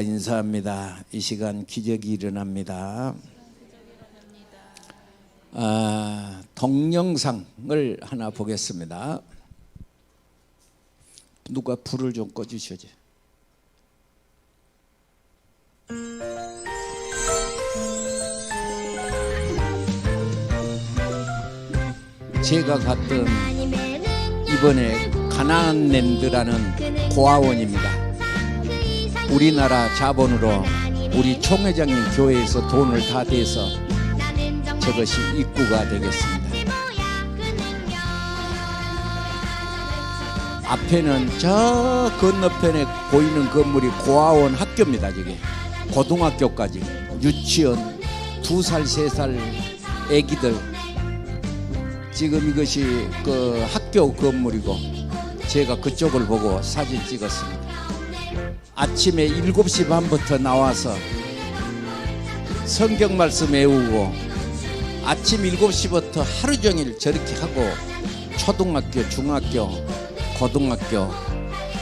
인사합니다. 이 시간 기적이 일어납니다. 동영상을 하나 보겠습니다. 누가 불을 좀 꺼주셔야지. 제가 갔던 이번에 가나안랜드라는 고아원입니다. 우리나라 자본으로 우리 총회장님 교회에서 돈을 다 대서 저것이 입구가 되겠습니다. 앞에는 저 건너편에 보이는 건물이 고아원 학교입니다. 저게 고등학교까지 유치원 2살 3살 애기들, 지금 이것이 그 학교 건물이고 제가 그쪽을 보고 사진 찍었습니다. 아침에 7시 반부터 나와서 성경 말씀 외우고 아침 7시부터 하루 종일 저렇게 하고 초등학교, 중학교, 고등학교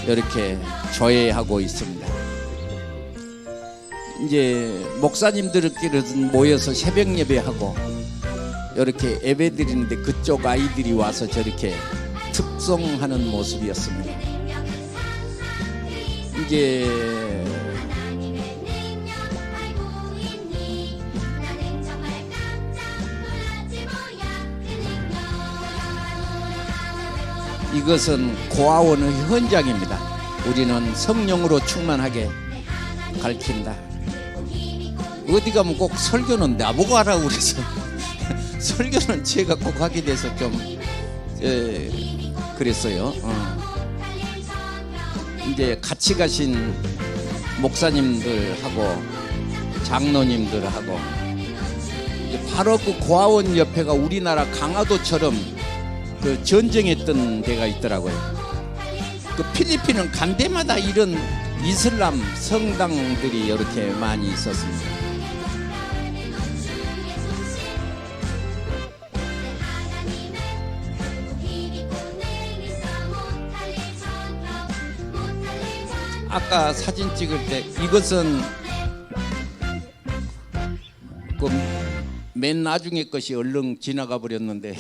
이렇게 조회하고 있습니다. 이제 목사님들끼리 모여서 새벽 예배하고 이렇게 예배 드리는데 그쪽 아이들이 와서 저렇게 특송하는 모습이었습니다. 이제 이것은 고아원의 현장입니다. 우리는 성령으로 충만하게 가르친다. 어디 가면 꼭 설교는 나보고 하라고 그래서 설교는 제가 꼭 하게 돼서 좀 그랬어요. 이제 같이 가신 목사님들하고 장로님들하고 이제 바로 그 고아원 옆에가 우리나라 강화도처럼 그 전쟁했던 데가 있더라고요. 그 필리핀은 간 데마다 이런 이슬람 성당들이 이렇게 많이 있었습니다. 아까 사진 찍을 때 이것은 그 맨 나중에 것이 얼른 지나가 버렸는데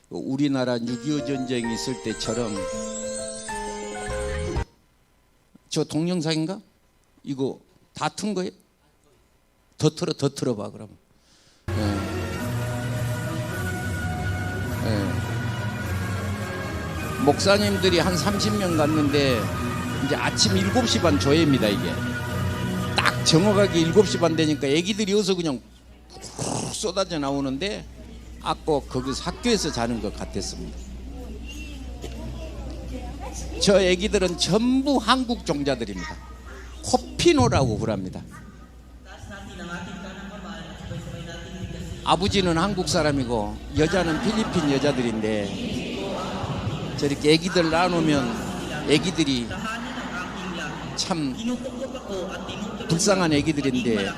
우리나라 6.25 전쟁이 있을 때처럼 저 동영상인가? 이거 다 튼 거예요? 더 틀어봐 그러면. 목사님들이 한 30명 갔는데 이제 아침 7시 반 조회입니다. 이게 딱 정확하게 7시 반 되니까 애기들이 어서 그냥 쏟아져 나오는데 아까 거기서 학교에서 자는 것 같았습니다. 저 애기들은 전부 한국 종자들입니다. 호피노라고 그럽니다. 아버지는 한국 사람이고 여자는 필리핀 여자들인데 저렇게 애기들 나누면 애기들이 참 불쌍한 애기들인데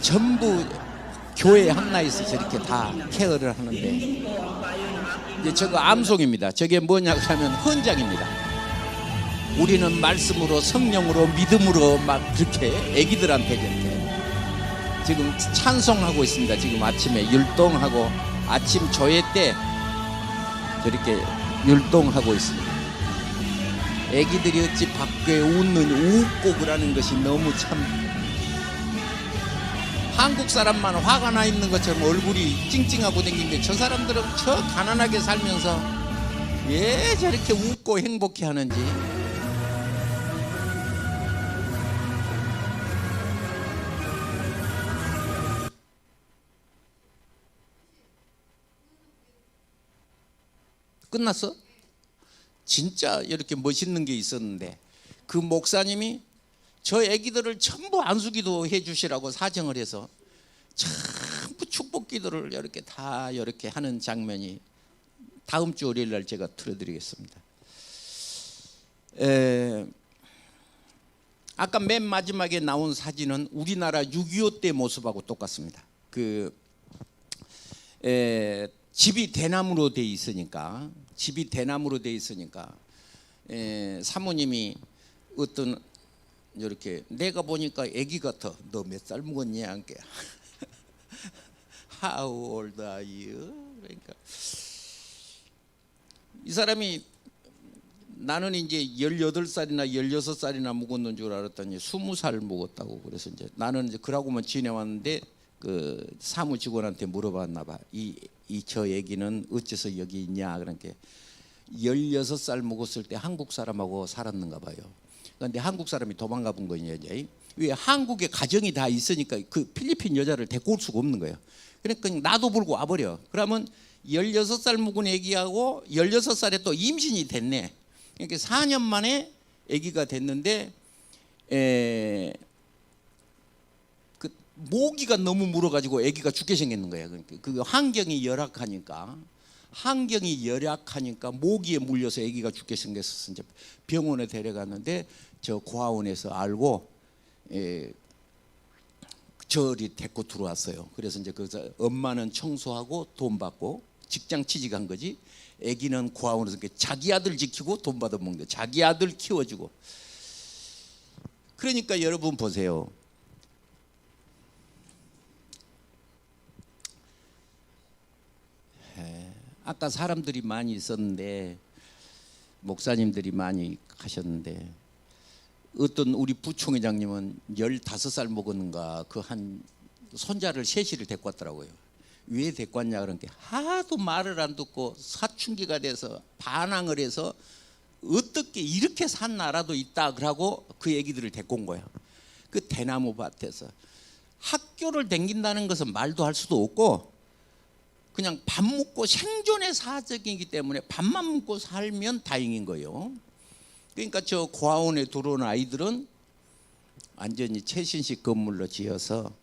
전부 교회 한나에서 저렇게 다 케어를 하는데 이제 저거 암송입니다. 저게 뭐냐고 하면 헌장입니다. 우리는 말씀으로 성령으로 믿음으로 막 그렇게 애기들한테 이렇게 지금 찬송하고 있습니다. 지금 아침에 율동하고 아침 조회 때 저렇게 율동하고 있습니다. 애기들이 어찌 밖에 웃고 그러는 것이 너무 참 한국 사람만 화가 나 있는 것처럼 얼굴이 찡찡하고 댕긴 게 저 사람들은 저 가난하게 살면서 왜 저렇게 웃고 행복해 하는지. 끝났어? 진짜 이렇게 멋있는 게 있었는데 그 목사님이 저 애기들을 전부 안수기도 해주시라고 사정을 해서 전부 축복기도를 이렇게 다 이렇게 하는 장면이 다음 주 월요일 날 제가 틀어드리겠습니다. 아까 맨 마지막에 나온 사진은 우리나라 6.25 때 모습하고 똑같습니다. 집이 대나무로 돼 있으니까 사모님이 어떤 이렇게 내가 보니까 아기 같아. 너 몇 살 먹었니? 안게 How old are you? 그러니까 이 사람이 나는 이제 18살이나 16살이나 먹었는 줄 알았더니 20살 먹었다고. 그래서 이제 나는 이제 그러고만 지내왔는데 그 사무 직원한테 물어봤나 봐. 저 애기는 어째서 여기 있냐? 그러니까 16살 먹었을 때 한국 사람하고 살았는가 봐요. 그런데 한국 사람이 도망가 본 거냐? 왜 한국에 가정이 다 있으니까 그 필리핀 여자를 데리고 올 수가 없는 거예요. 그러니까 나도 불고 와버려. 그러면 16살 먹은 애기하고 16살에 또 임신이 됐네. 그러니까 4년 만에 아기가 됐는데 그 모기가 너무 물어가지고 아기가 죽게 생겼는 거예요. 그러니까 그 환경이 열악하니까 모기에 물려서 아기가 죽게 생겼어서 이제 병원에 데려갔는데 저 고아원에서 알고 저리 데리고 들어왔어요. 그래서 이제 그 엄마는 청소하고 돈 받고 직장 취직한 거지. 아기는 고아원에서 자기 아들 지키고 돈 받아 먹는 거예요. 자기 아들 키워주고. 그러니까 여러분 보세요. 아까 사람들이 많이 있었는데 목사님들이 많이 가셨는데 어떤 우리 부총회장님은 15살 먹었는가 그 한 손자를 셋이를 데리고 왔더라고요. 왜 데리고 왔냐 그러니까 하도 말을 안 듣고 사춘기가 돼서 반항을 해서 어떻게 이렇게 산 나라도 있다 그러고 그 애기들을 데리고 온 거야. 그 대나무 밭에서 학교를 다닌다는 것은 말도 할 수도 없고 그냥 밥 먹고 생존의 사적이기 때문에 밥만 먹고 살면 다행인 거예요. 그러니까 저 고아원에 들어온 아이들은 완전히 최신식 건물로 지어서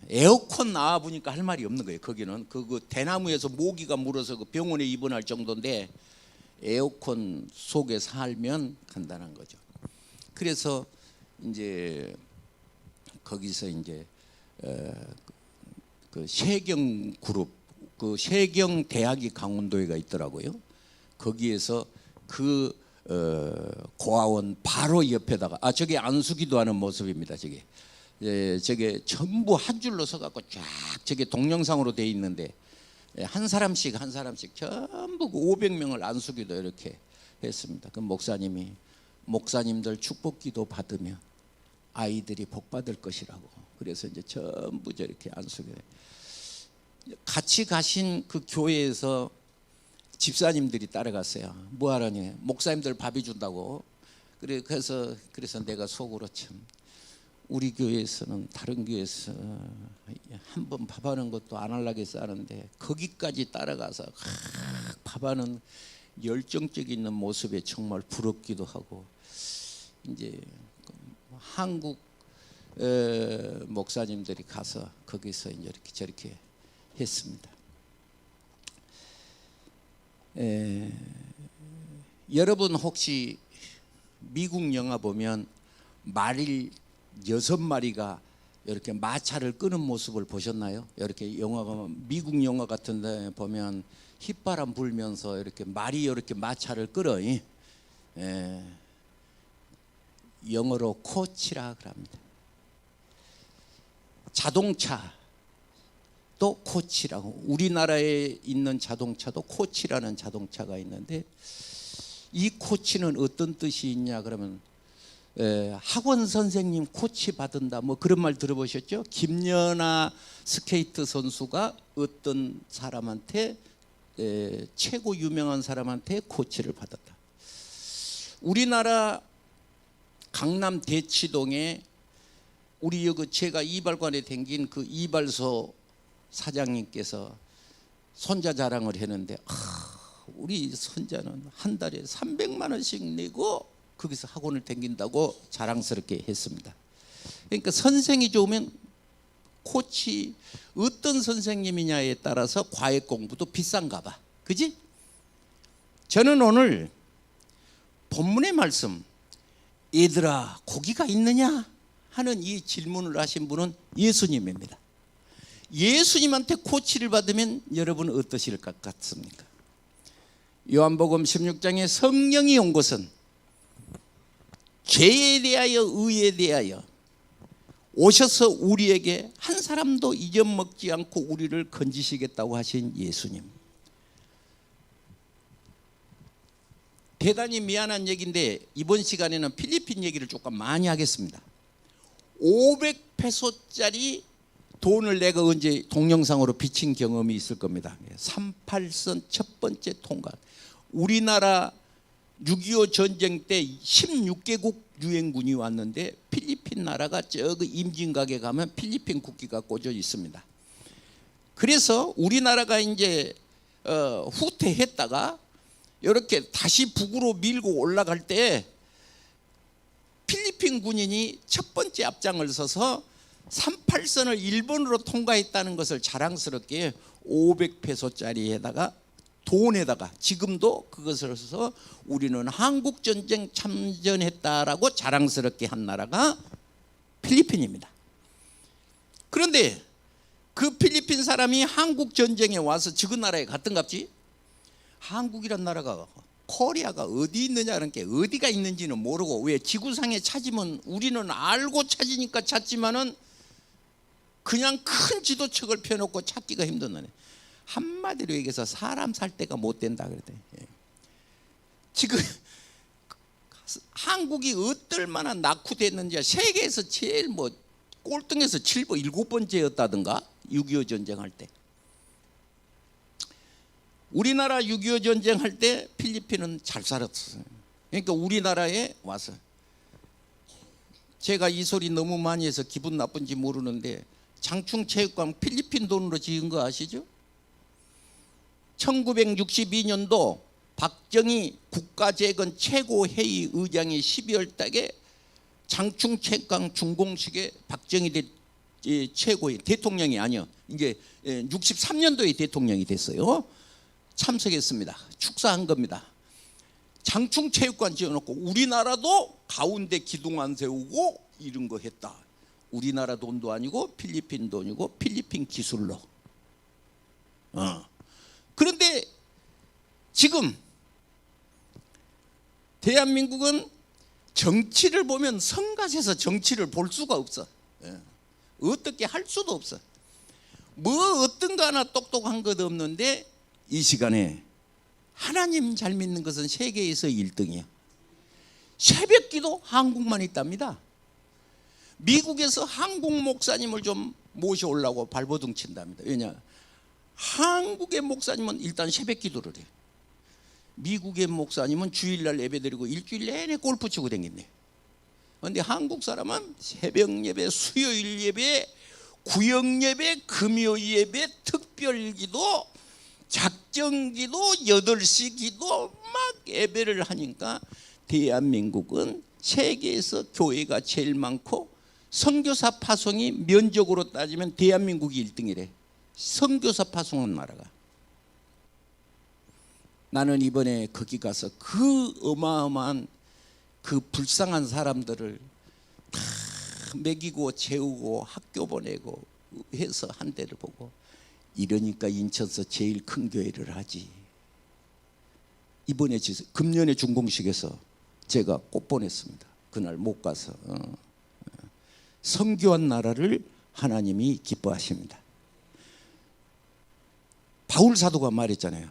에어컨 나와 보니까 할 말이 없는 거예요. 거기는 그 대나무에서 모기가 물어서 그 병원에 입원할 정도인데 에어컨 속에 살면 간단한 거죠. 그래서 이제 거기서 이제 그 세경 그룹, 그 세경 대학이 강원도에가 있더라고요. 거기에서 그 고아원 바로 옆에다가 저게 안수기도 하는 모습입니다. 저게 전부 한 줄로 서갖고 쫙 저게 동영상으로 돼 있는데 한 사람씩 전부 500명을 안수기도 이렇게 했습니다. 그 목사님들 축복기도 받으면 아이들이 복 받을 것이라고. 그래서 이제 전부 저렇게 안수기. 같이 가신 그 교회에서 집사님들이 따라갔어요. 뭐 하라니? 목사님들 밥이 준다고. 그래서 내가 속으로 참 우리 교회에서는 다른 교회에서 한번 밥하는 것도 안 하려고 해서 하는데 거기까지 따라가서 밥하는 열정적 있는 모습에 정말 부럽기도 하고 이제 한국 목사님들이 가서 거기서 이제 이렇게 저렇게 했습니다. 여러분 혹시 미국 영화 보면 말일 6마리가 이렇게 마차를 끄는 모습을 보셨나요? 이렇게 영화가 미국 영화 같은 데 보면 휘바람 불면서 이렇게 말이 이렇게 마차를 끌어. 영어로 코치라 그럽니다. 자동차 또 코치라고. 우리나라에 있는 자동차도 코치라는 자동차가 있는데 이 코치는 어떤 뜻이 있냐 그러면 학원 선생님 코치 받은다 뭐 그런 말 들어보셨죠? 김연아 스케이트 선수가 어떤 사람한테 최고 유명한 사람한테 코치를 받았다. 우리나라 강남 대치동에 우리 여기 제가 이발관에 댕긴 그 이발소 사장님께서 손자 자랑을 했는데 우리 손자는 한 달에 300만 원씩 내고 거기서 학원을 다닌다고 자랑스럽게 했습니다. 그러니까 선생이 좋으면 코치 어떤 선생님이냐에 따라서 과외 공부도 비싼가 봐. 그지? 저는 오늘 본문의 말씀 얘들아 고기가 있느냐 하는 이 질문을 하신 분은 예수님입니다. 예수님한테 코치를 받으면 여러분 어떠실 것 같습니까? 요한복음 16장에 성령이 온 것은 죄에 대하여 의에 대하여 오셔서 우리에게 한 사람도 잊어먹지 않고 우리를 건지시겠다고 하신 예수님. 대단히 미안한 얘기인데 이번 시간에는 필리핀 얘기를 조금 많이 하겠습니다. 500페소짜리 돈을 내가 언제 동영상으로 비친 경험이 있을 겁니다. 38선 첫 번째 통관. 우리나라 6.25 전쟁 때 16개국 유엔군이 왔는데 필리핀 나라가 저기 임진각에 가면 필리핀 국기가 꽂혀 있습니다. 그래서 우리나라가 이제 후퇴했다가 이렇게 다시 북으로 밀고 올라갈 때 필리핀 군인이 첫 번째 앞장을 서서 38선을 일본으로 통과했다는 것을 자랑스럽게 500페소짜리에다가 돈에다가 지금도 그것을 써서 우리는 한국전쟁 참전했다라고 자랑스럽게 한 나라가 필리핀입니다. 그런데 그 필리핀 사람이 한국전쟁에 와서 지그 나라에 갔던갑지. 한국이란 나라가 코리아가 어디 있느냐는 게 어디가 있는지는 모르고, 왜 지구상에 찾으면 우리는 알고 찾으니까 찾지만은 그냥 큰 지도책을 펴놓고 찾기가 힘든 거네. 한마디로 얘기해서 사람 살 데가 못 된다 그랬더니, 지금 한국이 어떨만한 낙후됐는지 세계에서 제일 뭐 꼴등에서 7번째였다든가 6.25 전쟁할 때. 우리나라 6.25 전쟁할 때 필리핀은 잘 살았어요. 그러니까 우리나라에 와서, 제가 이 소리 너무 많이 해서 기분 나쁜지 모르는데 장충체육관 필리핀 돈으로 지은 거 아시죠? 1962년도 박정희 국가재건 최고회의 의장이 12월 달에 장충체육관 준공식에 박정희 최고의 대통령이 아니요, 이제 63년도에 대통령이 됐어요. 참석했습니다. 축사한 겁니다. 장충체육관 지어놓고 우리나라도 가운데 기둥안 세우고 이런 거 했다. 우리나라 돈도 아니고 필리핀 돈이고 필리핀 기술로. 그런데 지금 대한민국은 정치를 보면 성갓에서 정치를 볼 수가 없어. 어떻게 할 수도 없어. 뭐 어떤 거 하나 똑똑한 것도 없는데 이 시간에 하나님 잘 믿는 것은 세계에서 1등이야. 새벽기도 한국만 있답니다. 미국에서 한국 목사님을 좀 모셔오려고 발버둥 친답니다. 왜냐? 한국의 목사님은 일단 새벽기도를 해. 미국의 목사님은 주일날 예배드리고 일주일 내내 골프 치고 다닌대. 그런데 한국 사람은 새벽 예배, 수요일 예배, 구역 예배, 금요 예배, 특별기도, 작정기도, 8시 기도 막 예배를 하니까 대한민국은 세계에서 교회가 제일 많고 선교사 파송이 면적으로 따지면 대한민국이 1등이래. 선교사 파송한 나라가. 나는 이번에 거기 가서 그 어마어마한 그 불쌍한 사람들을 다 먹이고 재우고 학교 보내고 해서 한 데를 보고, 이러니까 인천서 제일 큰 교회를 하지. 이번에 금년에 준공식에서 제가 꼭 보냈습니다. 그날 못 가서. 선교한 나라를 하나님이 기뻐하십니다. 바울 사도가 말했잖아요.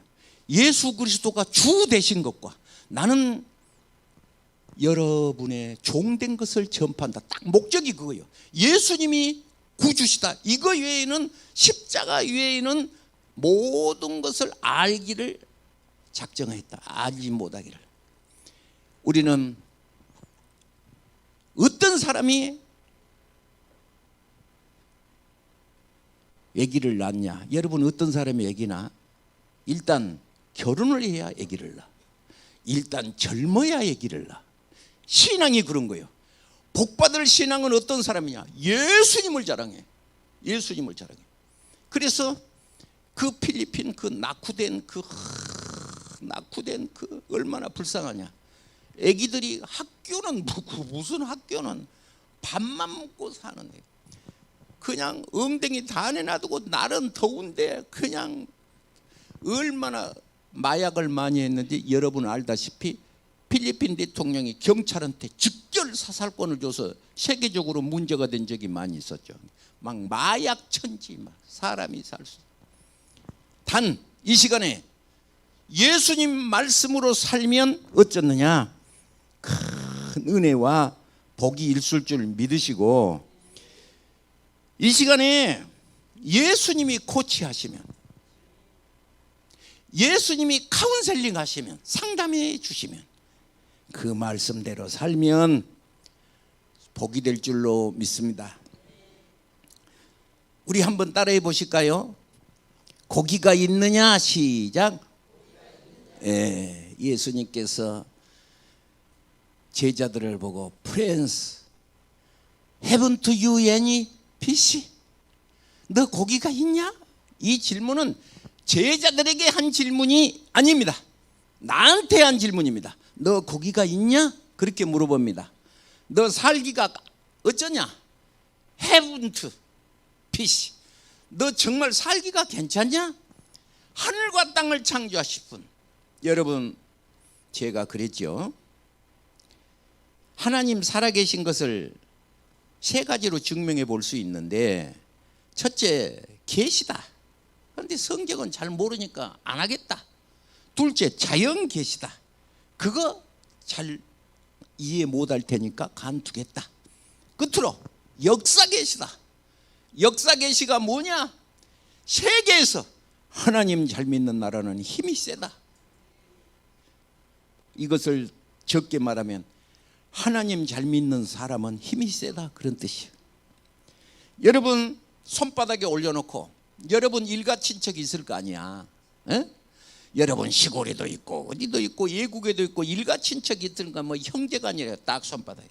예수 그리스도가 주 되신 것과 나는 여러분의 종된 것을 전파한다. 딱 목적이 그거예요. 예수님이 구주시다. 이거 외에는, 십자가 외에는 모든 것을 알기를 작정했다. 알지 못하기를. 우리는 어떤 사람이 아기를 낳냐? 여러분 어떤 사람이 아기 낳아? 일단 결혼을 해야 아기를 낳아. 일단 젊어야 아기를 낳아. 신앙이 그런 거예요. 복받을 신앙은 어떤 사람이냐? 예수님을 자랑해. 예수님을 자랑해. 그래서 그 필리핀 그 낙후된 그 얼마나 불쌍하냐. 아기들이 학교는 무슨 학교는 밥만 먹고 사는데 그냥 엉덩이 다 내놔두고 날은 더운데 그냥 얼마나 마약을 많이 했는지 여러분 알다시피 필리핀 대통령이 경찰한테 즉결 사살권을 줘서 세계적으로 문제가 된 적이 많이 있었죠. 막 마약 천지, 막 사람이 살 수. 단 이 시간에 예수님 말씀으로 살면 어쩌느냐? 큰 은혜와 복이 있을 줄 믿으시고, 이 시간에 예수님이 코치하시면, 예수님이 카운셀링 하시면, 상담해 주시면, 그 말씀대로 살면 복이 될 줄로 믿습니다. 우리 한번 따라해 보실까요? 고기가 있느냐? 시작. 예수님께서 제자들을 보고 Friends, haven't you any fish? 너 고기가 있냐? 이 질문은 제자들에게 한 질문이 아닙니다. 나한테 한 질문입니다. 너 고기가 있냐? 그렇게 물어봅니다. 너 살기가 어쩌냐? Haven't fish. 너 정말 살기가 괜찮냐? 하늘과 땅을 창조하신 분. 여러분, 제가 그랬죠. 하나님 살아계신 것을 세 가지로 증명해 볼 수 있는데, 첫째, 계시다. 그런데 성경은 잘 모르니까 안 하겠다. 둘째, 자연 계시다. 그거 잘 이해 못할 테니까 간두겠다. 끝으로 역사 계시다. 역사 계시가 뭐냐? 세계에서 하나님 잘 믿는 나라는 힘이 세다. 이것을 적게 말하면 하나님 잘 믿는 사람은 힘이 세다, 그런 뜻이에요. 여러분 손바닥에 올려놓고 여러분 일가 친척이 있을 거 아니야. 에? 여러분 시골에도 있고 어디도 있고 외국에도 있고 일가 친척이 있으니까 뭐 형제가 아니라 딱 손바닥에.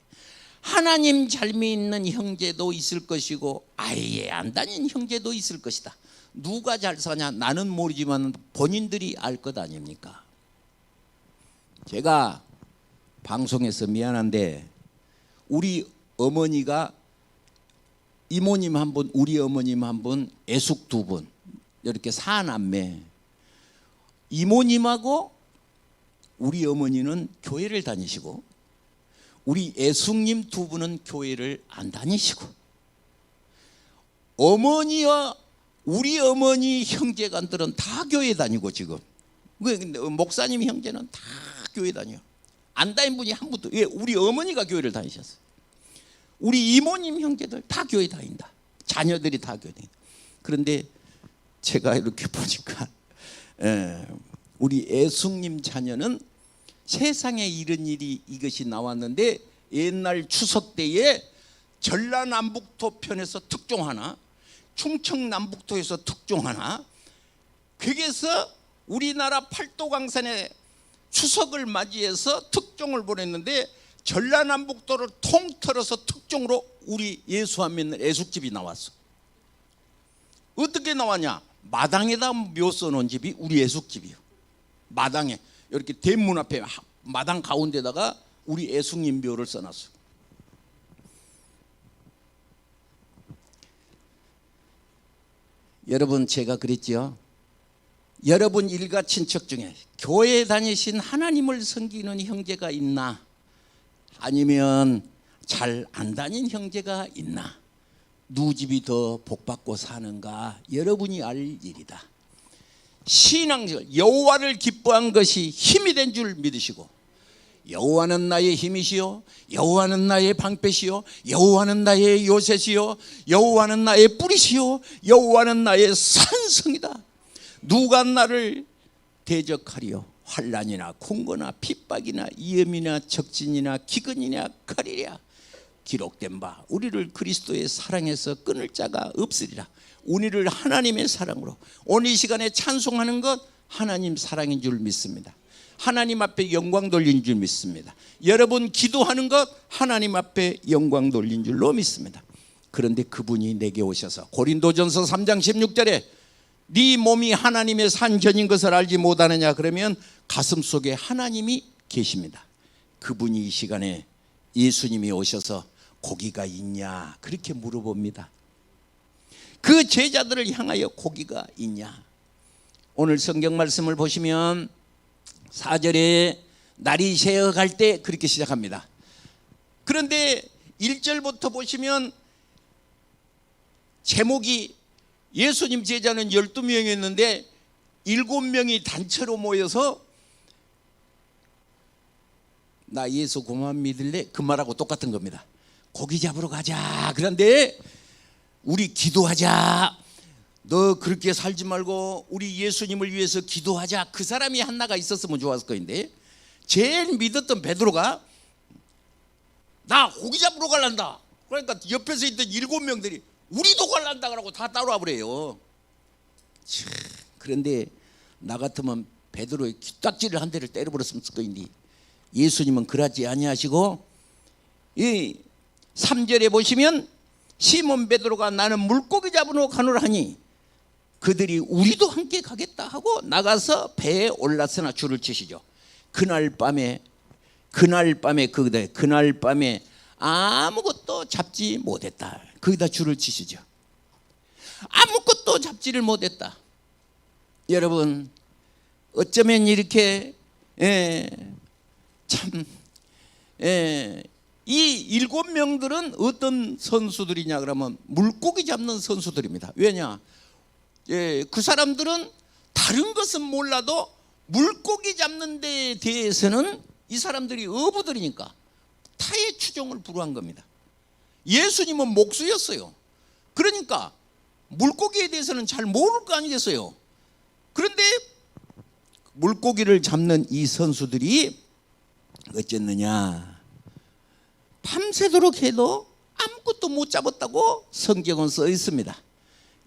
하나님 잘 믿는 형제도 있을 것이고 아예 안 다닌 형제도 있을 것이다. 누가 잘 사냐 나는 모르지만 본인들이 알 것 아닙니까? 제가 방송에서 미안한데 우리 어머니가 이모님 한 분, 우리 어머님 한 분, 애숙 두 분, 이렇게 사남매. 이모님하고 우리 어머니는 교회를 다니시고 우리 애숙님 두 분은 교회를 안 다니시고, 어머니와 우리 어머니 형제간들은 다 교회 다니고, 지금 목사님 형제는 다 교회 다녀. 안 다닌 분이 한 분도. 왜? 우리 어머니가 교회를 다니셨어요. 우리 이모님 형제들 다 교회 다닌다. 자녀들이 다 교회 다닌다. 그런데 제가 이렇게 보니까 우리 애숙님 자녀는 세상에 이런 일이 이것이 나왔는데, 옛날 추석 때에 전라남북도 편에서 특종 하나, 충청남북도에서 특종 하나, 거기에서 우리나라 팔도강산에 추석을 맞이해서 특종을 보냈는데 전라남북도를 통틀어서 특종으로 우리 예수 안 믿는 애숙집이 나왔어. 어떻게 나왔냐? 마당에다 묘 써놓은 집이 우리 애숙집이요. 마당에 이렇게 대문 앞에 마당 가운데다가 우리 애숙님 묘를 써놨어. 여러분 제가 그랬죠. 여러분 일가 친척 중에 교회 다니신 하나님을 섬기는 형제가 있나? 아니면 잘 안 다닌 형제가 있나? 누구 집이 더 복받고 사는가? 여러분이 알 일이다. 신앙적 여호와를 기뻐한 것이 힘이 된 줄 믿으시고, 여호와는 나의 힘이시요, 여호와는 나의 방패시요, 여호와는 나의 요새시요, 여호와는 나의 뿌리시요, 여호와는 나의 산성이다. 누가 나를 대적하리요? 환난이나 공고나 핍박이나 위험이나 적진이나 기근이나 칼이랴. 기록된 바 우리를 그리스도의 사랑에서 끊을 자가 없으리라. 우리를 하나님의 사랑으로. 오늘 이 시간에 찬송하는 것 하나님 사랑인 줄 믿습니다. 하나님 앞에 영광 돌린 줄 믿습니다. 여러분 기도하는 것 하나님 앞에 영광 돌린 줄로 믿습니다. 그런데 그분이 내게 오셔서 고린도전서 3장 16절에 네 몸이 하나님의 산전인 것을 알지 못하느냐, 그러면 가슴 속에 하나님이 계십니다. 그분이 이 시간에 예수님이 오셔서 고기가 있냐 그렇게 물어봅니다. 그 제자들을 향하여 고기가 있냐. 오늘 성경 말씀을 보시면 4절에 날이 새어갈 때 그렇게 시작합니다. 그런데 1절부터 보시면 제목이 예수님 제자는 12명이었는데 7명이 단체로 모여서 나 예수 그만 믿을래? 그 말하고 똑같은 겁니다. 고기 잡으러 가자. 그런데 우리 기도하자. 너 그렇게 살지 말고 우리 예수님을 위해서 기도하자. 그 사람이 하나가 있었으면 좋았을 거인데 제일 믿었던 베드로가 나 고기 잡으러 갈란다. 그러니까 옆에서 있던 7명들이 우리도 갈란다 그러고 다 따라와 버려요. 그런데 나 같으면 베드로의 귓딱지를 한 대를 때려버렸으면 거인데 예수님은 그러지 아니하시고 이 3절에 보시면 시몬 베드로가 나는 물고기 잡으러 가노라 하니 그들이 우리도 함께 가겠다 하고 나가서 배에 올라서나 줄을 치시죠. 그날 밤에 아무것도 잡지 못했다. 거기다 줄을 치시죠. 아무것도 잡지를 못했다. 여러분 어쩌면 이렇게 이 7명들은 어떤 선수들이냐 그러면 물고기 잡는 선수들입니다. 왜냐? 그 사람들은 다른 것은 몰라도 물고기 잡는 데에 대해서는 이 사람들이 어부들이니까 타의 추종을 불허한 겁니다. 예수님은 목수였어요. 그러니까 물고기에 대해서는 잘 모를 거 아니겠어요. 그런데 물고기를 잡는 이 선수들이 어쨌느냐, 밤새도록 해도 아무것도 못 잡았다고 성경은 써 있습니다.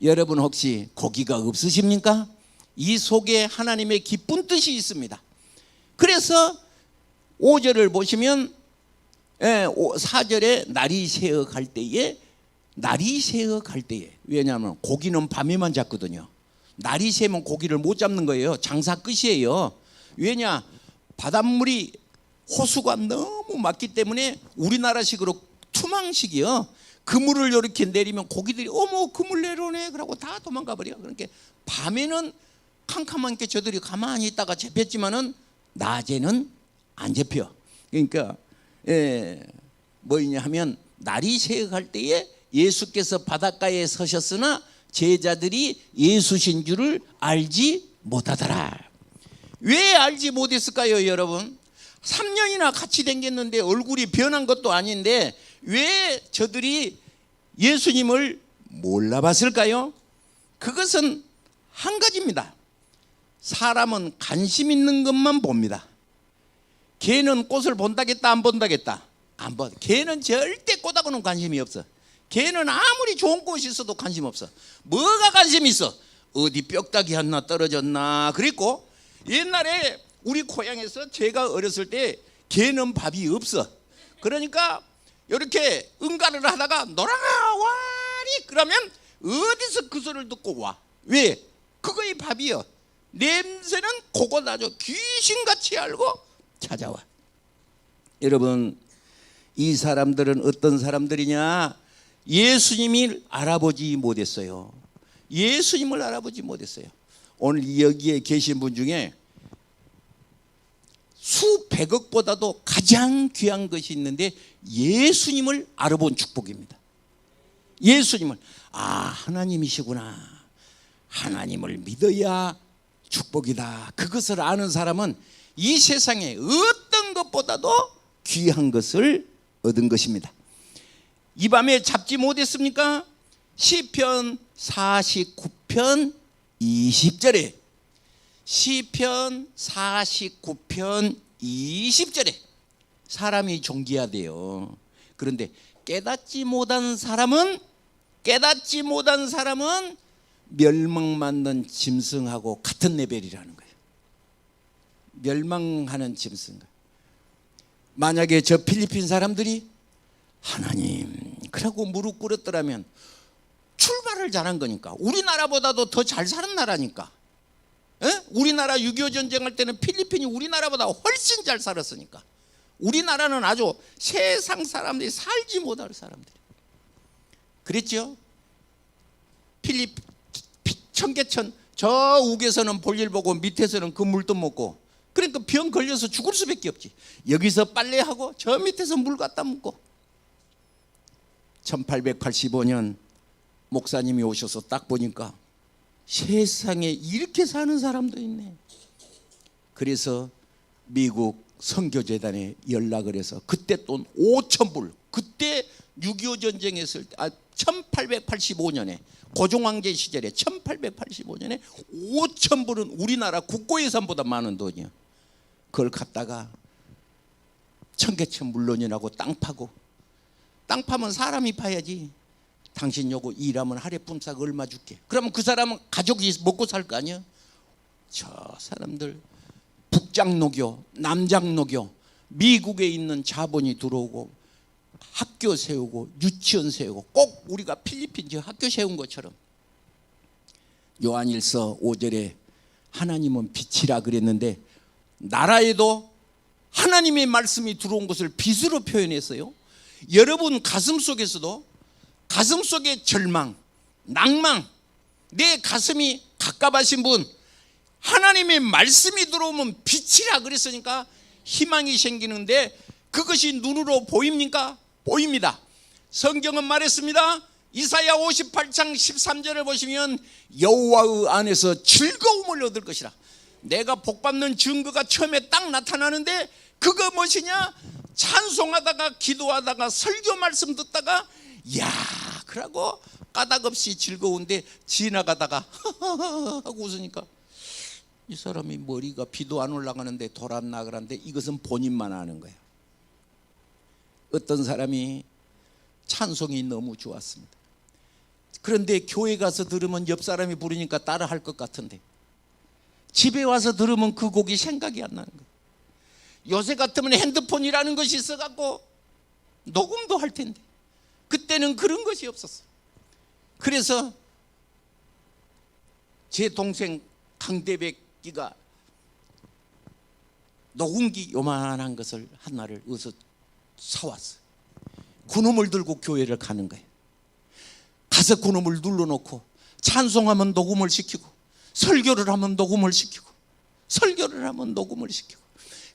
여러분 혹시 고기가 없으십니까? 이 속에 하나님의 기쁜 뜻이 있습니다. 그래서 5절을 보시면 4절에 날이 새어갈 때에 왜냐하면 고기는 밤에만 잡거든요. 날이 새면 고기를 못 잡는 거예요. 장사 끝이에요. 왜냐? 바닷물이 호수가 너무 많기 때문에 우리나라식으로 투망식이요. 그물을 이렇게 내리면 고기들이 어머 그물 내려오네 그러고 다 도망가 버려. 그러니까 밤에는 캄캄하게 저들이 가만히 있다가 잡혔지만은 낮에는 안 잡혀. 그러니까 뭐냐 하면 날이 새어갈 때에 예수께서 바닷가에 서셨으나 제자들이 예수신 줄을 알지 못하더라. 왜 알지 못했을까요, 여러분? 3년이나 같이 댕겼는데 얼굴이 변한 것도 아닌데 왜 저들이 예수님을 몰라봤을까요? 그것은 한 가지입니다. 사람은 관심 있는 것만 봅니다. 개는 꽃을 본다겠다 안 본다겠다? 안 봐. 개는 절대 꽃하고는 관심이 없어. 개는 아무리 좋은 꽃이 있어도 관심 없어. 뭐가 관심 있어? 어디 뼈다귀 하나 떨어졌나? 그리고 옛날에 우리 고향에서 제가 어렸을 때 개는 밥이 없어. 그러니까 이렇게 응가를 하다가 노랑아 와리 그러면 어디서 그 소리를 듣고 와. 왜? 그거의 밥이요. 냄새는 그거 아주 귀신같이 알고 찾아와. 여러분 이 사람들은 어떤 사람들이냐? 예수님을 알아보지 못했어요. 예수님을 알아보지 못했어요. 오늘 여기에 계신 분 중에 수백억보다도 가장 귀한 것이 있는데 예수님을 알아본 축복입니다. 예수님을 하나님이시구나. 하나님을 믿어야 축복이다. 그것을 아는 사람은 이 세상에 어떤 것보다도 귀한 것을 얻은 것입니다. 이 밤에 잡지 못했습니까? 시편 49편 20절에 시편 49편 20절에 사람이 존귀해야 돼요. 그런데 깨닫지 못한 사람은 멸망받는 짐승하고 같은 레벨이라는 거예요. 멸망하는 짐승. 만약에 저 필리핀 사람들이 하나님 그러고 무릎 꿇었더라면 출발을 잘한 거니까 우리나라보다도 더 잘 사는 나라니까. 우리나라 6.25 전쟁할 때는 필리핀이 우리나라보다 훨씬 잘 살았으니까. 우리나라는 아주 세상 사람들이 살지 못할 사람들이 그랬죠. 청계천 저 우에서는 볼일 보고 밑에서는 그 물도 먹고 그러니까 병 걸려서 죽을 수밖에 없지. 여기서 빨래하고 저 밑에서 물 갖다 묻고. 1885년 목사님이 오셔서 딱 보니까 세상에 이렇게 사는 사람도 있네. 그래서 미국 선교재단에 연락을 해서 그때 돈 5,000불, 그때 6.25 전쟁했을 때 1885년에 고종황제 시절에 1885년에 5,000불은 우리나라 국고예산보다 많은 돈이야. 그걸 갖다가 청계천 물론이라고 땅 파고, 땅 파면 사람이 파야지. 당신 요거 일하면 하루에 뿜싸고 얼마 줄게. 그러면 그 사람은 가족이 먹고 살 거 아니야. 저 사람들 북장로교, 남장로교, 미국에 있는 자본이 들어오고 학교 세우고 유치원 세우고, 꼭 우리가 필리핀 저 학교 세운 것처럼. 요한일서 5절에 하나님은 빛이라 그랬는데 나라에도 하나님의 말씀이 들어온 것을 빛으로 표현했어요. 여러분 가슴 속에서도, 가슴 속에 절망, 낭망, 내 가슴이 갑갑하신 분, 하나님의 말씀이 들어오면 빛이라 그랬으니까 희망이 생기는데, 그것이 눈으로 보입니까? 보입니다. 성경은 말했습니다. 이사야 58장 13절을 보시면 여호와의 안에서 즐거움을 얻을 것이라. 내가 복받는 증거가 처음에 딱 나타나는데 그거 무엇이냐? 찬송하다가 기도하다가 설교 말씀 듣다가 야 그러고 까닭없이 즐거운데 지나가다가 하고 웃으니까 이 사람이 머리가 비도 안 올라가는데 돌았나 그러는데 이것은 본인만 아는 거예요. 어떤 사람이 찬송이 너무 좋았습니다. 그런데 교회 가서 들으면 옆 사람이 부르니까 따라 할 것 같은데 집에 와서 들으면 그 곡이 생각이 안 나는 거예요. 요새 같으면 핸드폰이라는 것이 있어갖고 녹음도 할 텐데 그때는 그런 것이 없었어요. 그래서 제 동생 강대백기가 녹음기 요만한 것을 하나를 어디서 사왔어요. 그놈을 들고 교회를 가는 거예요. 가서 그놈을 눌러놓고 찬송하면 녹음을 시키고 설교를 하면 녹음을 시키고 설교를 하면 녹음을 시키고,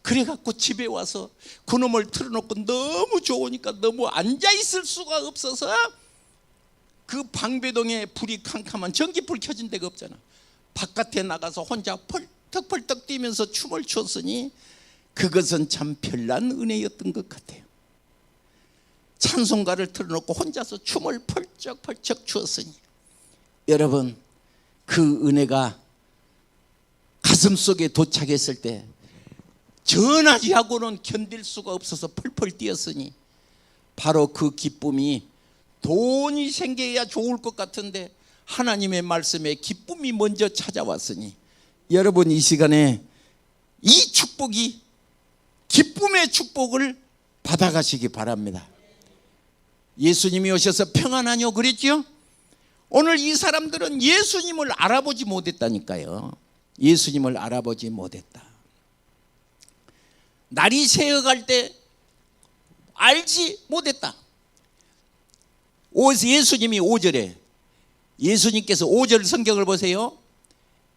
그래갖고 집에 와서 그놈을 틀어놓고 너무 좋으니까 너무 앉아있을 수가 없어서 그 방배동에 불이 캄캄한 전기불 켜진 데가 없잖아. 바깥에 나가서 혼자 펄떡펄떡 뛰면서 춤을 췄으니 그것은 참 별난 은혜였던 것 같아요. 찬송가를 틀어놓고 혼자서 춤을 펄쩍펄쩍 추었으니 여러분 그 은혜가 가슴속에 도착했을 때 전하지하고는 견딜 수가 없어서 펄펄 뛰었으니 바로 그 기쁨이 돈이 생겨야 좋을 것 같은데 하나님의 말씀에 기쁨이 먼저 찾아왔으니 여러분 이 시간에 이 축복이 기쁨의 축복을 받아가시기 바랍니다. 예수님이 오셔서 평안하뇨 그랬죠? 오늘 이 사람들은 예수님을 알아보지 못했다니까요. 예수님을 알아보지 못했다. 날이 새어갈 때 알지 못했다. 예수님이 5절에 예수님께서 5절 성경을 보세요.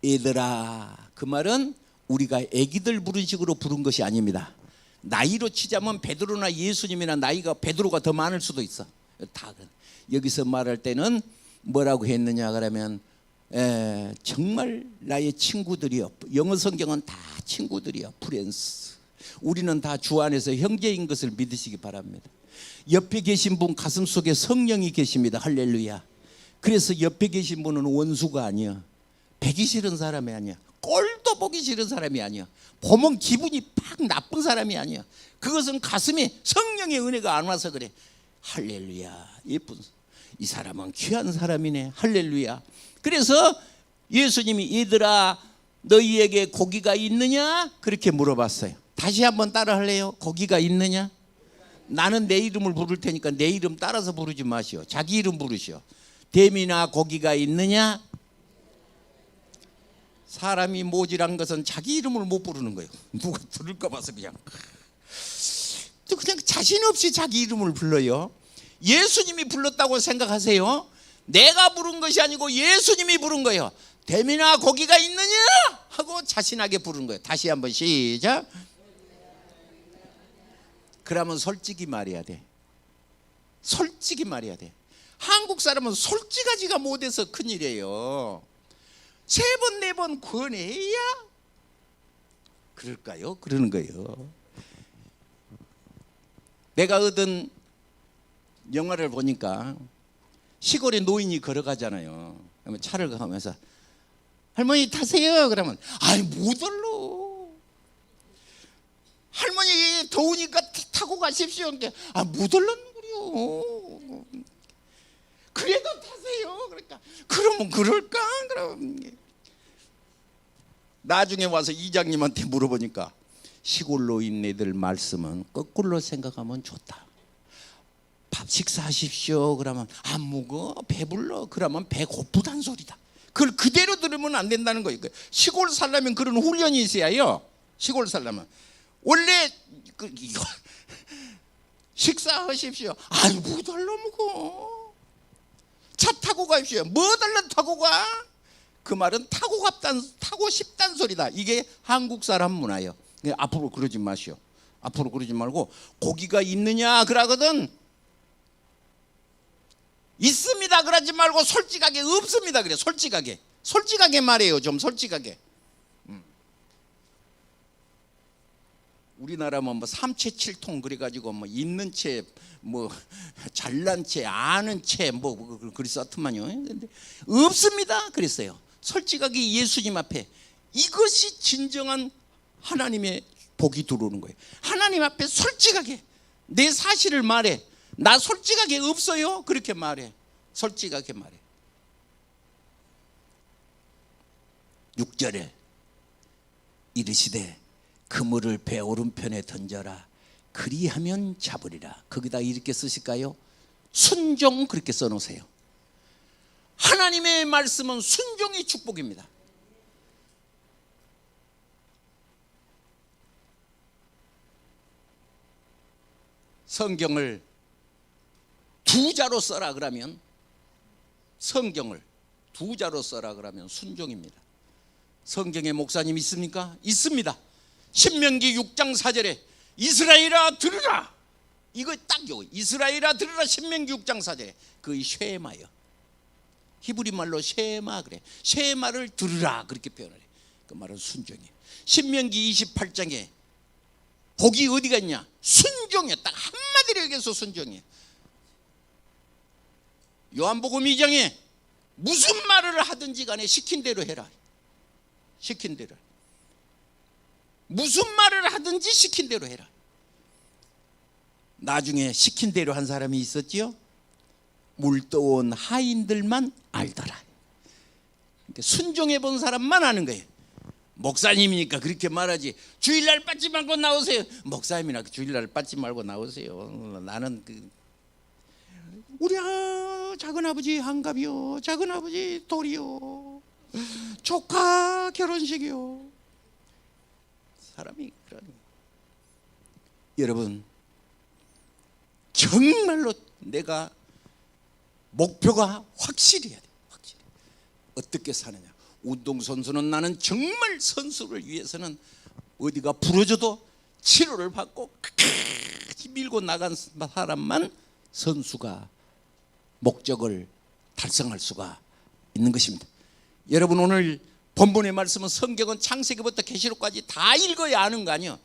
얘들아, 그 말은 우리가 애기들 부른 식으로 부른 것이 아닙니다. 나이로 치자면 베드로나 예수님이나 나이가 베드로가 더 많을 수도 있어. 다 여기서 말할 때는 뭐라고 했느냐 그러면 정말 나의 친구들이요. 영어 성경은 다 친구들이요. 프렌스. 우리는 다 주 안에서 형제인 것을 믿으시기 바랍니다. 옆에 계신 분 가슴속에 성령이 계십니다. 할렐루야. 그래서 옆에 계신 분은 원수가 아니야. 배기 싫은 사람이 아니야. 꼴도 보기 싫은 사람이 아니야. 보면 기분이 팍 나쁜 사람이 아니야. 그것은 가슴에 성령의 은혜가 안 와서 그래. 할렐루야. 예쁜 이 사람은 귀한 사람이네. 할렐루야. 그래서 예수님이 얘들아 너희에게 고기가 있느냐? 그렇게 물어봤어요. 다시 한번 따라 할래요? 고기가 있느냐? 나는 내 이름을 부를 테니까 내 이름 따라서 부르지 마시오. 자기 이름 부르시오. 뱀이나 고기가 있느냐? 사람이 모질한 것은 자기 이름을 못 부르는 거예요. 누가 들을까 봐서 그냥 자신 없이 자기 이름을 불러요. 예수님이 불렀다고 생각하세요. 내가 부른 것이 아니고 예수님이 부른 거예요. 뱀이나 고기가 있느냐? 하고 자신하게 부르는 거예요. 다시 한번 시작. 그러면 솔직히 말해야 돼. 솔직히 말해야 돼. 한국 사람은 솔직하지가 못해서 큰일이에요. 3번 4번 권해야 그럴까요? 그러는 거예요. 내가 얻은 영화를 보니까 시골에 노인이 걸어가잖아요. 그러면 차를 가면서 할머니 타세요. 그러면 아이 못 올러. 할머니 더우니까 타고 가십시오. 못 올라는구려. 그래도 타세요. 그러니까 그러면 그럴까? 그럼 나중에 와서 이장님한테 물어보니까 시골 노인네들 말씀은 거꾸로 생각하면 좋다. 밥 식사하십시오. 그러면 안 먹어 배불러. 그러면 배고프단 소리다. 그걸 그대로 들으면 안 된다는 거예요. 시골 살려면 그런 훈련이 있어야 해요. 시골 살려면 원래 이거 식사하십시오. 아이 뭐 달라 먹어. 차 타고 가십시오. 뭐 달라 타고 가? 그 말은 타고 싶단 소리다. 이게 한국 사람 문화예요. 앞으로 그러지 마시오. 앞으로 그러지 말고 고기가 있느냐 그러거든. 있습니다 그러지 말고 솔직하게 없습니다 그래. 솔직하게 말해요. 좀 솔직하게. 우리나라면 뭐 삼채칠통 그래가지고 뭐 있는 채 뭐 잘난 채 아는 채 뭐 그래서 어떻만요. 근데 없습니다 그랬어요. 솔직하게 예수님 앞에 이것이 진정한 하나님의 복이 들어오는 거예요. 하나님 앞에 솔직하게 내 사실을 말해. 나 솔직하게 없어요. 그렇게 말해. 솔직하게 말해. 6절에 이르시되 그물을 배 오른편에 던져라. 그리하면 잡으리라. 거기다 이렇게 쓰실까요? 순종 그렇게 써놓으세요. 하나님의 말씀은 순종이 축복입니다. 성경을 2자로 써라 그러면 성경을 2자로 써라 그러면 순종입니다. 성경에 목사님 있습니까? 있습니다. 신명기 6장 4절에 이스라엘아 들으라. 이거 딱 요 이스라엘아 들으라. 신명기 6장 4절에 그 쉐마요. 히브리 말로 쉐마 그래. 쉐마를 들으라 그렇게 표현을 해. 그 말은 순종이에요. 신명기 28장에 복이 어디가 있냐? 순종이야. 딱 한마디로 얘기해서 순종이에요. 요한복음 2장에 무슨 말을 하든지 간에 시킨 대로 해라. 시킨 대로. 무슨 말을 하든지 시킨 대로 해라. 나중에 시킨 대로 한 사람이 있었지요. 물떠온 하인들만 알더라. 그러니까 순종해 본 사람만 아는 거예요. 목사님이니까 그렇게 말하지. 주일날 빠지 말고 나오세요. 목사님이나 주일날 빠지 말고 나오세요. 나는 우리 작은아버지 한갑이요, 작은아버지 돌이요, 조카 결혼식이요. 사람이 그러니. 여러분 정말로 내가 목표가 확실해야 돼. 확실히. 어떻게 사느냐. 운동선수는 나는 정말 선수를 위해서는 어디가 부러져도 치료를 받고 끝까지 밀고 나간 사람만 선수가 목적을 달성할 수가 있는 것입니다. 여러분 오늘 본문의 말씀은 성경은 창세기부터 계시록까지 다 읽어야 아는 거 아니에요.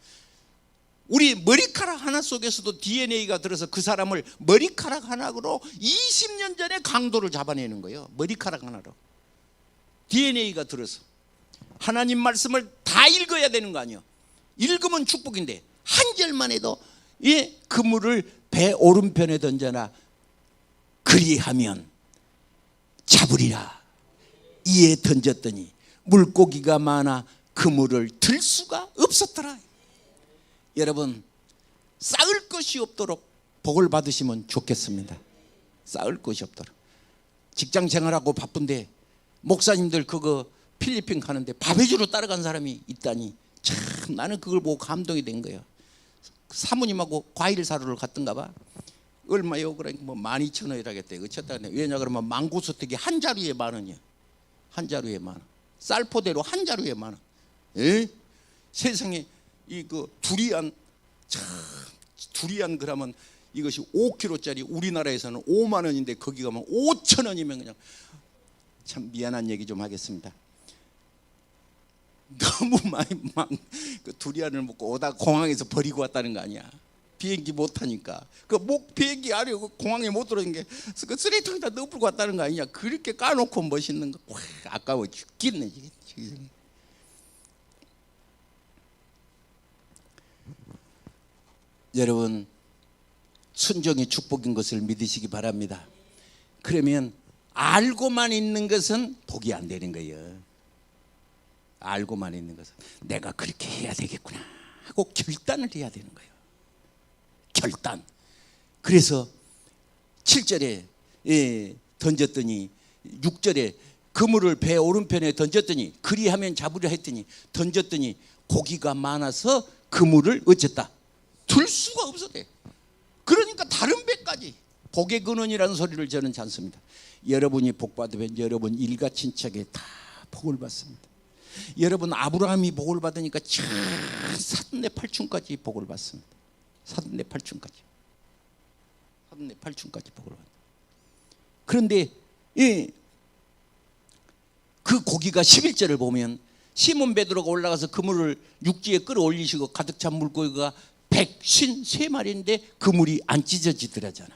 우리 머리카락 하나 속에서도 DNA가 들어서 그 사람을 머리카락 하나로 20년 전에 강도를 잡아내는 거예요. 머리카락 하나로 DNA가 들어서 하나님 말씀을 다 읽어야 되는 거 아니에요. 읽으면 축복인데 한 절만 해도 이 그물을 배 오른편에 던져라. 그리하면 잡으리라. 이에 던졌더니 물고기가 많아 그물을 들 수가 없었더라. 여러분 쌓을 것이 없도록 복을 받으시면 좋겠습니다. 쌓을 것이 없도록. 직장 생활하고 바쁜데 목사님들 그거 필리핀 가는데 바베주로 따라간 사람이 있다니 참 나는 그걸 보고 감동이 된 거예요. 사모님하고 과일 사료를 갔던가 봐. 얼마요? 그러니까 뭐 12,000원이라겠대. 어쨌다. 왜냐 그러면 망고스틱이 한 자루에 10,000원이야. 한 자루에 10,000원. 쌀포대로 한 자루에 10,000원. 예? 세상에 이 그 두리안, 참 두리안 그러면 이것이 5kg짜리 우리나라에서는 5만 원인데 거기 가면 5천 원이면 그냥 참 미안한 얘기 좀 하겠습니다. 너무 많이 그 두리안을 먹고 오다 공항에서 버리고 왔다는 거 아니야. 비행기 못 타니까 그 목 비행기 아래 그 공항에 못 들어오는 게 그 쓰레기통에다 넣어버리고 왔다는 거 아니냐. 그렇게 까놓고 멋있는 거 와, 아까워 죽겠네. 여러분, 순종이 축복인 것을 믿으시기 바랍니다. 그러면 알고만 있는 것은 복이 안 되는 거예요. 알고만 있는 것은 내가 그렇게 해야 되겠구나 하고 결단을 해야 되는 거예요. 결단. 그래서 7절에 던졌더니 6절에 그물을 배 오른편에 던졌더니 그리하면 잡으려 했더니 던졌더니 고기가 많아서 그물을 어쨌다. 들 수가 없었대. 그러니까 다른 배까지 복의 근원이라는 소리를 저는 찾습니다. 여러분이 복 받으면 여러분 일가 친척에 다 복을 받습니다. 여러분 아브라함이 복을 받으니까 참 사돈네 팔촌까지 복을 받습니다. 사돈네 팔촌까지 복을 받습니다. 그런데 그 고기가 11절을 보면 시몬 베드로가 올라가서 그물을 육지에 끌어올리시고 가득 찬 물고기가 153마리인데 그물이 안 찢어지더라잖아.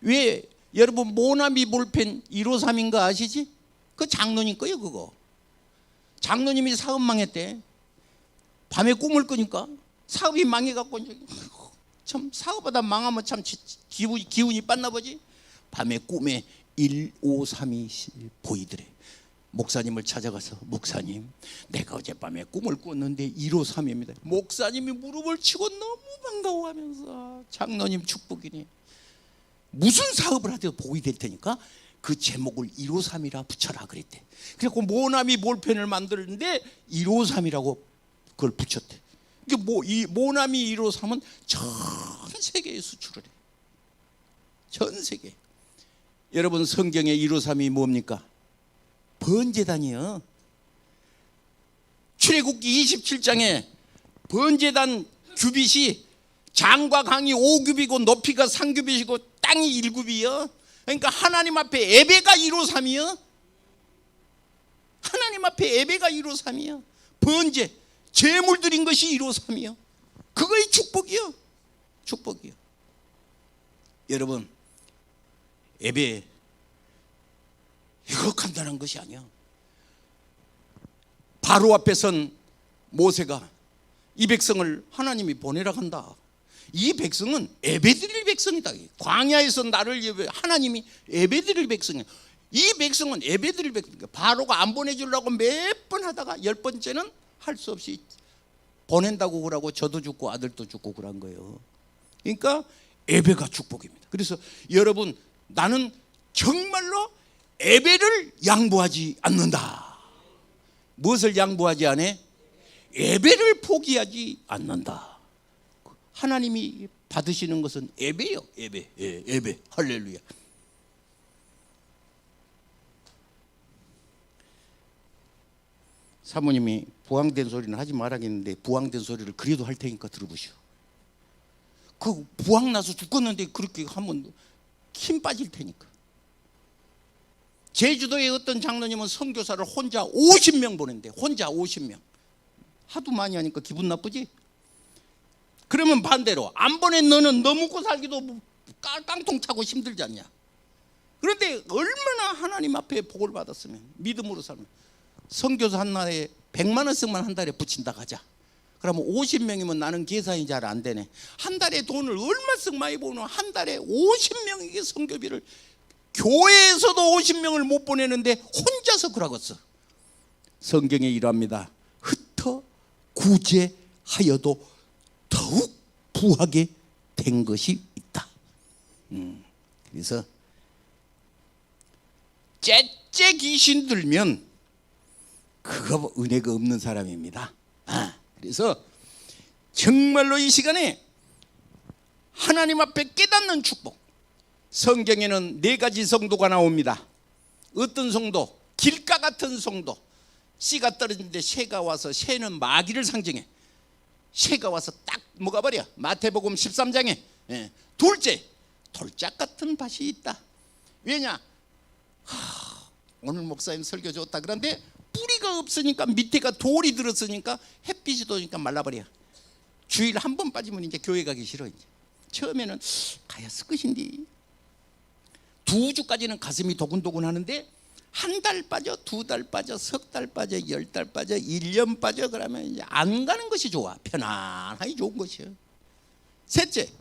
왜? 여러분 모나미 볼펜 153인가 아시지? 그 장로님 거예요. 그거 장로님이 사업 망했대. 밤에 꿈을 꾸니까 사업이 망해갖고 참 사업하다 망하면 참 기운이 빠나 보지. 밤에 꿈에 153이 보이더래. 목사님을 찾아가서 목사님 내가 어젯밤에 꿈을 꿨는데 153입니다. 목사님이 무릎을 치고 너무 반가워하면서 장로님 축복이니 무슨 사업을 하든 복이 될 테니까 그 제목을 153이라 붙여라 그랬대. 그래서 모나미 볼펜을 만들었는데 153이라고 그걸 붙였대. 이 모나미 153은 전 세계에 수출을 해. 전 세계. 여러분 성경의 153이 뭡니까? 번제단이요. 출애굽기 27장에 번제단 규빗이 장과 강이 5규빗이고 높이가 3규빗이고 땅이 1규빗이요. 그러니까 하나님 앞에 예배가 153이요. 하나님 앞에 예배가 153이요. 번제 제물 드린 것이 153이요. 그거의 축복이요. 축복이요. 여러분 예배 이거 간단한 것이 아니야. 바로 앞에 선 모세가 이 백성을 하나님이 보내라 한다. 이 백성은 예배드릴 백성이다. 광야에서 나를 하나님이 예배드릴 백성이야. 이 백성은 예배드릴 백성이야. 바로가 안 보내주려고 몇 번 하다가 10번째는 할 수 없이 보낸다고 그러고 저도 죽고 아들도 죽고 그런 거예요. 그러니까 예배가 축복입니다. 그래서 여러분 나는 정말로 예배를 양보하지 않는다. 무엇을 양보하지 않아? 예배를 포기하지 않는다. 하나님이 받으시는 것은 예배요. 예배. 예배. 할렐루야. 사모님이 부항된 소리는 하지 말아야겠는데 부항된 소리를 그래도 할 테니까 들어보시오. 그 부항 나서 죽겠는데 그렇게 하면 힘 빠질 테니까. 제주도의 어떤 장로님은 선교사를 혼자 50명 보낸대. 혼자 50명. 하도 많이 하니까 기분 나쁘지? 그러면 반대로 안 보낸 너는 너 먹고 살기도 깡통 차고 힘들지 않냐? 그런데 얼마나 하나님 앞에 복을 받았으면 믿음으로 살면 선교사 한 날에 100만 원씩만 한 달에 붙인다 하자. 그러면 50명이면 나는 계산이 잘 안 되네. 한 달에 돈을 얼마씩 많이 버는 한 달에 50명에게 선교비를 교회에서도 50명을 못 보내는데 혼자서 그러겠어. 성경에 이러합니다. 흩어 구제하여도 더욱 부하게 된 것이 있다. 그래서 째째 귀신 들면 그거 은혜가 없는 사람입니다. 그래서 정말로 이 시간에 하나님 앞에 깨닫는 축복. 성경에는 4가지 성도가 나옵니다. 어떤 성도? 길가 같은 성도. 씨가 떨어지는데 새가 와서, 새는 마귀를 상징해. 새가 와서 딱 먹어버려. 마태복음 13장에 둘째, 돌짝 같은 밭이 있다. 왜냐? 오늘 목사님 설교 좋다. 그런데 뿌리가 없으니까, 밑에가 돌이 들었으니까 햇빛이 도니까 말라버려. 주일 한 번 빠지면 이제 교회 가기 싫어. 이제 처음에는 가야 쓸 것인데, 2주까지는 가슴이 도근도근 하는데, 1달 빠져, 2달 빠져, 3달 빠져, 10달 빠져, 1년 빠져. 그러면 이제 안 가는 것이 좋아. 편안하게 좋은 것이요. 셋째,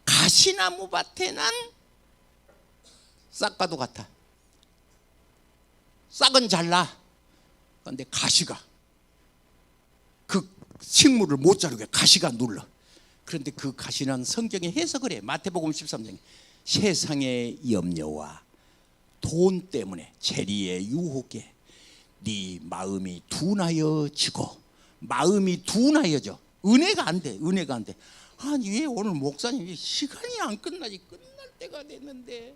가시나무 밭에 난 싹과도 같아. 싹은 잘 나. 그런데 가시가 그 식물을 못 자르게 가시가 눌러. 그런데 그 가시는 성경에 해석을 해. 마태복음 13장에 세상의 염려와 돈 때문에 재리의 유혹에 네 마음이 둔하여지고, 마음이 둔하여져. 은혜가 안 돼. 은혜가 안 돼. 아니 왜 오늘 목사님이 시간이 안 끝나지? 끝날 때가 됐는데.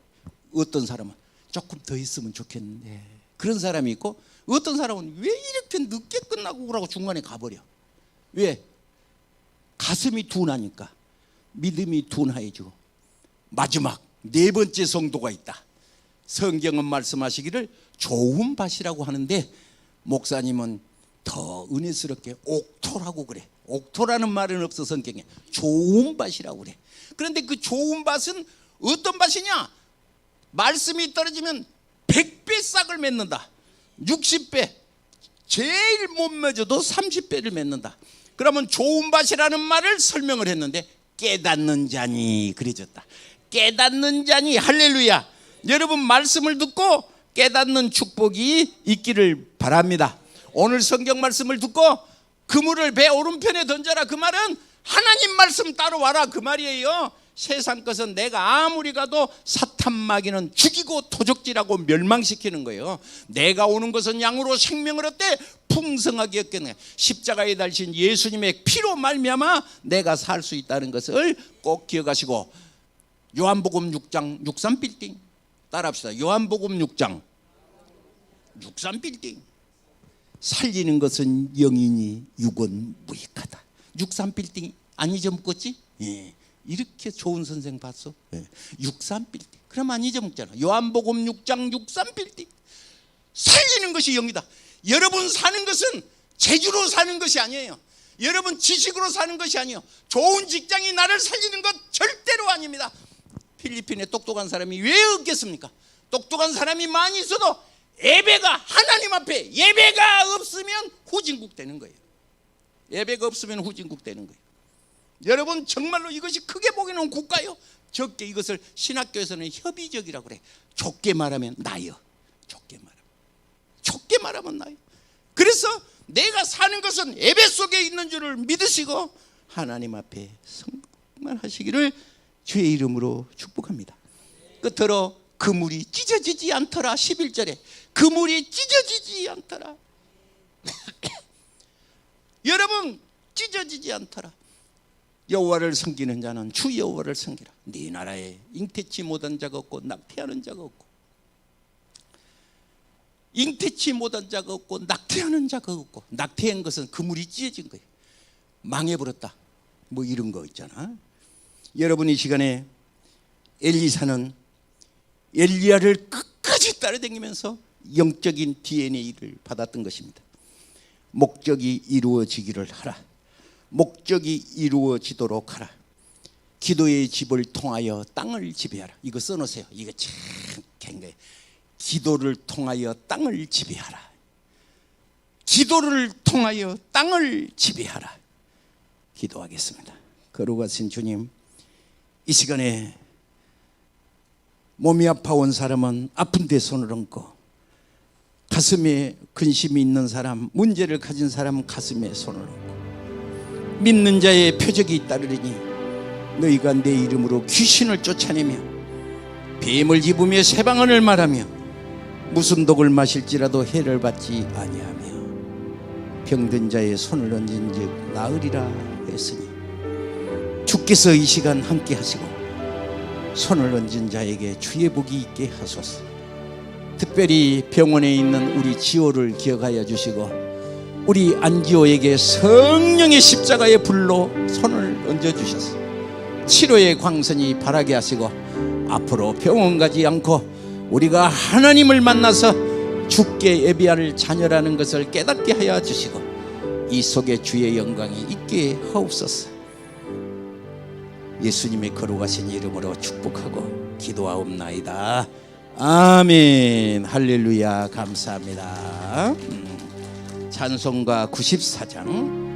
어떤 사람은 조금 더 있으면 좋겠는데, 그런 사람이 있고, 어떤 사람은 왜 이렇게 늦게 끝나고 그러고 중간에 가버려. 왜? 가슴이 둔하니까. 믿음이 둔하여지고. 마지막 4번째 성도가 있다. 성경은 말씀하시기를 좋은 밭이라고 하는데, 목사님은 더 은혜스럽게 옥토라고 그래. 옥토라는 말은 없어 성경에. 좋은 밭이라고 그래. 그런데 그 좋은 밭은 어떤 밭이냐? 말씀이 떨어지면 100배 싹을 맺는다. 60배, 제일 못 맺어도 30배를 맺는다. 그러면 좋은 밭이라는 말을 설명을 했는데, 깨닫는 자니 그래졌다. 깨닫는 자니. 할렐루야. 여러분 말씀을 듣고 깨닫는 축복이 있기를 바랍니다. 오늘 성경 말씀을 듣고 그물을 배 오른편에 던져라. 그 말은 하나님 말씀 따라와라 그 말이에요. 세상 것은 내가 아무리 가도 사탄 마귀는 죽이고 도적질하고 멸망시키는 거예요. 내가 오는 것은 양으로 생명을 얻되 풍성하게 얻겠네. 십자가에 달리신 예수님의 피로 말미암아 내가 살 수 있다는 것을 꼭 기억하시고, 요한복음 6장 63빌딩 따라합시다. 요한복음 6장 63빌딩. 살리는 것은 영이니 육은 무익하다. 63빌딩 안 잊어먹었지? 예. 이렇게 좋은 선생 봤어? 예. 63빌딩. 그럼 안 잊어먹잖아. 요한복음 6장 63빌딩. 살리는 것이 영이다. 여러분 사는 것은 재주로 사는 것이 아니에요. 여러분 지식으로 사는 것이 아니에요. 좋은 직장이 나를 살리는 것 절대로 아닙니다. 필리핀에 똑똑한 사람이 왜 없겠습니까? 똑똑한 사람이 많이 있어도 예배가, 하나님 앞에 예배가 없으면 후진국 되는 거예요. 예배가 없으면 후진국 되는 거예요. 여러분 정말로 이것이 크게 보기는 국가요, 적게 이것을 신학교에서는 협의적이라고 그래. 좁게 말하면 나요. 좁게 말하면 나요. 그래서 내가 사는 것은 예배 속에 있는 줄을 믿으시고 하나님 앞에 성만하시기를 주의 이름으로 축복합니다. 끝으로 그물이 찢어지지 않더라. 11절에 그물이 찢어지지 않더라. 여러분 찢어지지 않더라. 여호와를 섬기는 자는 주 여호와를 섬기라. 네 나라에 잉태치 못한 자가 없고 낙태하는 자가 없고, 잉태치 못한 자가 없고 낙태하는 자가 없고. 낙태한 것은 그물이 찢어진 거예요. 망해버렸다 뭐 이런 거 있잖아. 여러분 이 시간에 엘리사는 엘리야를 끝까지 따라다니면서 영적인 DNA를 받았던 것입니다. 목적이 이루어지기를 하라. 목적이 이루어지도록 하라. 기도의 집을 통하여 땅을 지배하라. 이거 써놓으세요. 이거 참 굉장히. 기도를 통하여 땅을 지배하라. 기도를 통하여 땅을 지배하라. 기도하겠습니다. 거룩하신 주님, 이 시간에 몸이 아파온 사람은 아픈 데 손을 얹고, 가슴에 근심이 있는 사람, 문제를 가진 사람은 가슴에 손을 얹고, 믿는 자의 표적이 따르리니 너희가 내 이름으로 귀신을 쫓아내며 뱀을 집으며 새방언을 말하며 무슨 독을 마실지라도 해를 받지 아니하며 병든 자의 손을 얹은 즉 나으리라 했으니, 주께서 이 시간 함께 하시고 손을 얹은 자에게 주의 복이 있게 하소서. 특별히 병원에 있는 우리 지호를 기억하여 주시고, 우리 안지호에게 성령의 십자가의 불로 손을 얹어주셔서 치료의 광선이 바라게 하시고, 앞으로 병원 가지 않고 우리가 하나님을 만나서 주께 예배할 자녀라는 것을 깨닫게 하여 주시고, 이 속에 주의 영광이 있게 하옵소서. 예수님의 거룩하신 이름으로 축복하고 기도하옵나이다. 아멘. 할렐루야. 감사합니다. 찬송가 94장